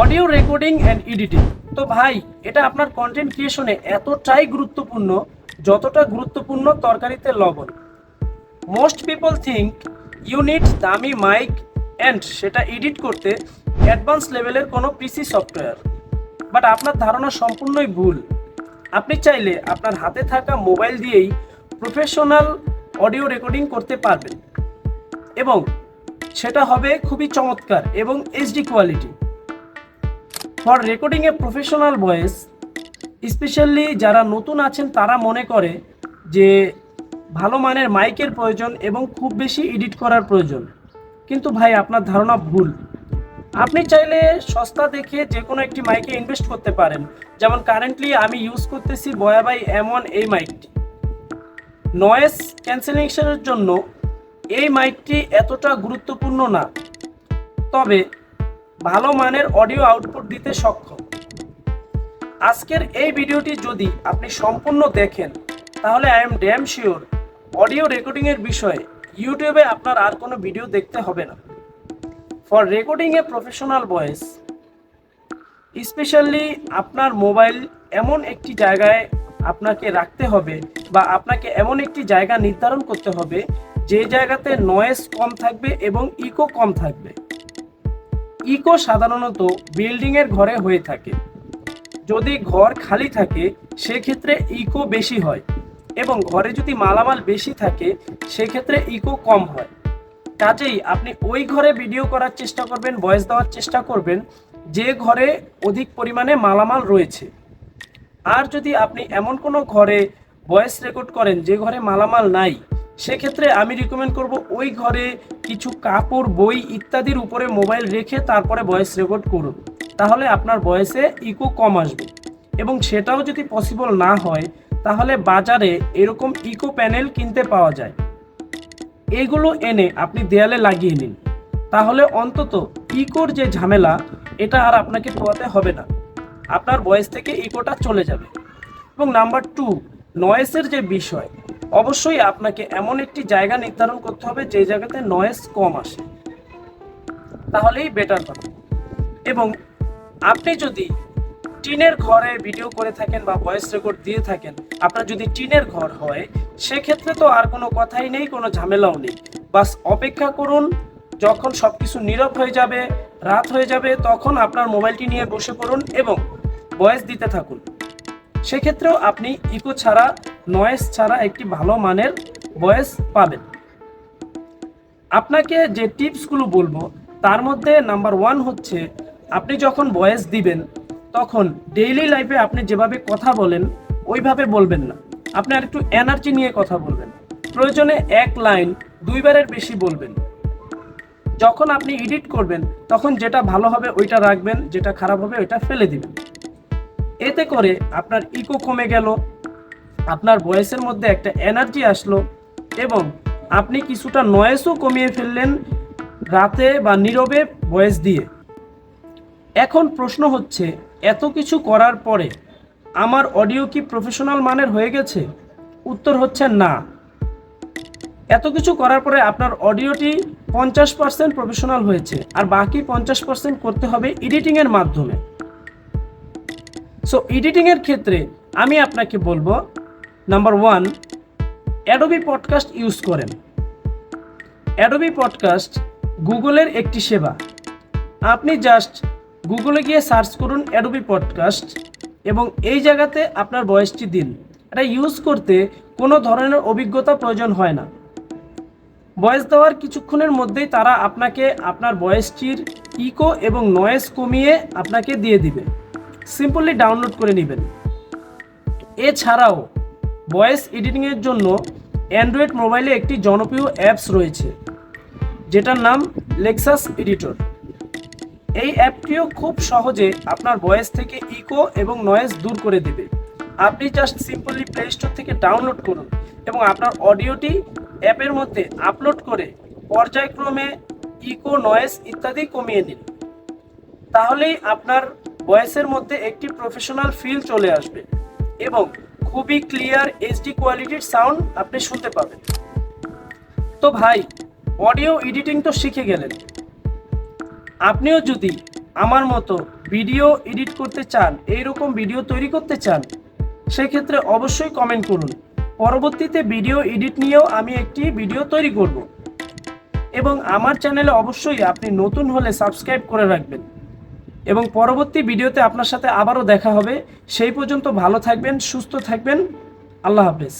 Audio recording and editing. তো ভাই, এটা আপনার কন্টেন্ট ক্রিয়েশনে এতটাই গুরুত্বপূর্ণ যতটা গুরুত্বপূর্ণ তরকারিতে লবণ। Most people think you need দামি মাইক অ্যান্ড সেটা এডিট করতে অ্যাডভান্স লেভেলের কোনো পিসি সফটওয়্যার। বাট আপনার ধারণা সম্পূর্ণই ভুল। আপনি চাইলে আপনার হাতে থাকা মোবাইল দিয়েই প্রফেশনাল অডিও রেকর্ডিং করতে পারবেন এবং সেটা হবে খুবই চমৎকার এবং HD quality. For recording a professional voice, specially যারা নতুন আছেন তারা মনে করে যে ভালো মানের মাইকের প্রয়োজন এবং খুব বেশি এডিট করার প্রয়োজন। কিন্তু ভাই, আপনার ধারণা ভুল। আপনি চাইলে সস্তা দেখে যে কোনো একটি মাইকে ইনভেস্ট করতে পারেন। যেমন কারেন্টলি আমি ইউজ করতেছি বয়াবাই M1 এই মাইকটি। নয়েজ ক্যান্সেলেশনের জন্য এই মাইকটি এতটা গুরুত্বপূর্ণ না, তবে ভালো মানের অডিও আউটপুট দিতে সক্ষম। আজকের এই ভিডিওটি যদি আপনি সম্পূর্ণ দেখেন তাহলে I am damn sure audio রেকর্ডিংয়ের বিষয়ে ইউটিউবে আপনার আর কোনো ভিডিও দেখতে হবে না। For recording a professional voice, specially আপনার মোবাইল এমন একটি জায়গায় আপনাকে রাখতে হবে বা আপনাকে এমন একটি জায়গা নির্ধারণ করতে হবে যে জায়গাতে নয়েজ কম থাকবে এবং ইকো কম থাকবে। ইকো সাধারণত বিল্ডিংয়ের ঘরে হয়ে থাকে। যদি ঘর খালি থাকে সেক্ষেত্রে ইকো বেশি হয় এবং ঘরে যদি মালামাল বেশি থাকে সেক্ষেত্রে ইকো কম হয়। কাজেই আপনি ওই ঘরে ভিডিও করার চেষ্টা করবেন, ভয়েস দেওয়ার চেষ্টা করবেন যে ঘরে অধিক পরিমাণে মালামাল রয়েছে। আর যদি আপনি এমন কোনো ঘরে ভয়েস রেকর্ড করেন যে ঘরে মালামাল নাই, সেক্ষেত্রে আমি রিকমেন্ড করব ওই ঘরে কিছু কাপড়, বই ইত্যাদির উপরে মোবাইল রেখে তারপরে ভয়েস রেকর্ড করুন। তাহলে আপনার ভয়েসে ইকো কম আসবে। এবং সেটাও যদি পসিবল না হয় তাহলে বাজারে এরকম ইকো প্যানেল কিনতে পাওয়া যায়। এগুলো এনে আপনি দেয়ালে লাগিয়ে নিন, তাহলে অন্তত ইকোর যে ঝামেলা এটা আর আপনাকে পোয়াতে হবে না। আপনার ভয়েস থেকে ইকোটা চলে যাবে। এবং নাম্বার 2, নয়েসের যে বিষয়, অবশ্যই আপনাকে এমন একটি জায়গা নির্ধারণ করতে হবে যে জায়গাতে নয়েজ কম আসে, তাহলেই বেটার হবে। এবং আপনি যদি টিনের ঘরে ভিডিও করে থাকেন বা ভয়েস রেকর্ড দিয়ে থাকেন, আপনার যদি টিনের ঘর হয় সেক্ষেত্রে তো আর কোনো কথাই নেই, কোনো ঝামেলাও নেই। বাস অপেক্ষা করুন, যখন সব কিছু নীরব হয়ে যাবে, রাত হয়ে যাবে, তখন আপনার মোবাইলটি নিয়ে বসে পড়ুন এবং ভয়েস দিতে থাকুন। সেক্ষেত্রেও আপনি ইকো ছাড়া, নয়েজ ছাড়া একটি ভালো মানের ভয়েস পাবেন। আপনাকে যে টিপসগুলো বলবো তার মধ্যে নাম্বার 1 হচ্ছে, আপনি যখন ভয়েস দিবেন তখন ডেইলি লাইফে আপনি যেভাবে কথা বলেন ওইভাবে বলবেন না। আপনি আর একটু এনার্জি নিয়ে কথা বলবেন। প্রয়োজনে এক লাইন 2 বারের বেশি বলবেন। যখন আপনি এডিট করবেন তখন যেটা ভালো হবে ওইটা রাখবেন, যেটা খারাপ হবে ওইটা ফেলে দিবেন। এতে করে আপনার ইকো কমে গেল, আপনার ভয়েসের মধ্যে একটা এনার্জি আসলো এবং আপনি কিছুটা নয়েজও কমিয়ে ফেললেন রাতে বা নীরবে ভয়েস দিয়ে। এখন প্রশ্ন হচ্ছে, এত কিছু করার পরে আমার অডিও কি প্রফেশনাল মানের হয়ে গেছে? উত্তর হচ্ছে না। এত কিছু করার পরে আপনার অডিওটি 50% প্রফেশনাল হয়েছে, আর বাকি 50% করতে হবে এডিটিংয়ের মাধ্যমে। সো এডিটিংয়ের ক্ষেত্রে আমি আপনাকে বলবো, নাম্বার 1, অ্যাডোবি পডকাস্ট ইউজ করেন। অ্যাডোবি পডকাস্ট গুগলের একটি সেবা। আপনি জাস্ট গুগলে গিয়ে সার্চ করুন অ্যাডোবি পডকাস্ট এবং এই জায়গাতে আপনার ভয়েসটি দিন। এটা ইউজ করতে কোনো ধরনের অভিজ্ঞতা প্রয়োজন হয় না। ভয়েস দেওয়ার কিছুক্ষণের মধ্যেই তারা আপনাকে আপনার ভয়েসটির ইকো এবং নয়েজ কমিয়ে আপনাকে দিয়ে দিবে। সিম্পলি ডাউনলোড করে নেবেন। এছাড়াও ভয়েস এডিটিংয়ের জন্য অ্যান্ড্রয়েড মোবাইলে একটি জনপ্রিয় অ্যাপস রয়েছে যেটার নাম লেক্সাস এডিটর। এই অ্যাপটিও খুব সহজে আপনার ভয়েস থেকে ইকো এবং নয়েজ দূর করে দেবে। আপনি জাস্ট সিম্পলি প্লে স্টোর থেকে ডাউনলোড করুন এবং আপনার অডিওটি অ্যাপের মধ্যে আপলোড করে পর্যায়ক্রমে ইকো, নয়েজ ইত্যাদি কমিয়ে নিন। তাহলেই আপনার ভয়েসের মধ্যে একটি প্রফেশনাল ফিল চলে আসবে এবং খুবই ক্লিয়ার এইচডি কোয়ালিটির সাউন্ড আপনি শুনতে পাবেন। তো ভাই, অডিও এডিটিং তো শিখে গেলেন। আপনিও যদি আমার মতো ভিডিও এডিট করতে চান, এইরকম ভিডিও তৈরি করতে চান, সেক্ষেত্রে অবশ্যই কমেন্ট করুন। পরবর্তীতে ভিডিও এডিট নিয়েও আমি একটি ভিডিও তৈরি করব। এবং আমার চ্যানেলে অবশ্যই আপনি নতুন হলে সাবস্ক্রাইব করে রাখবেন। এবং পরবর্তী ভিডিওতে আপনার সাথে আবারও দেখা হবে। সেই পর্যন্ত ভালো থাকবেন, সুস্থ থাকবেন। আল্লাহ হাফেজ।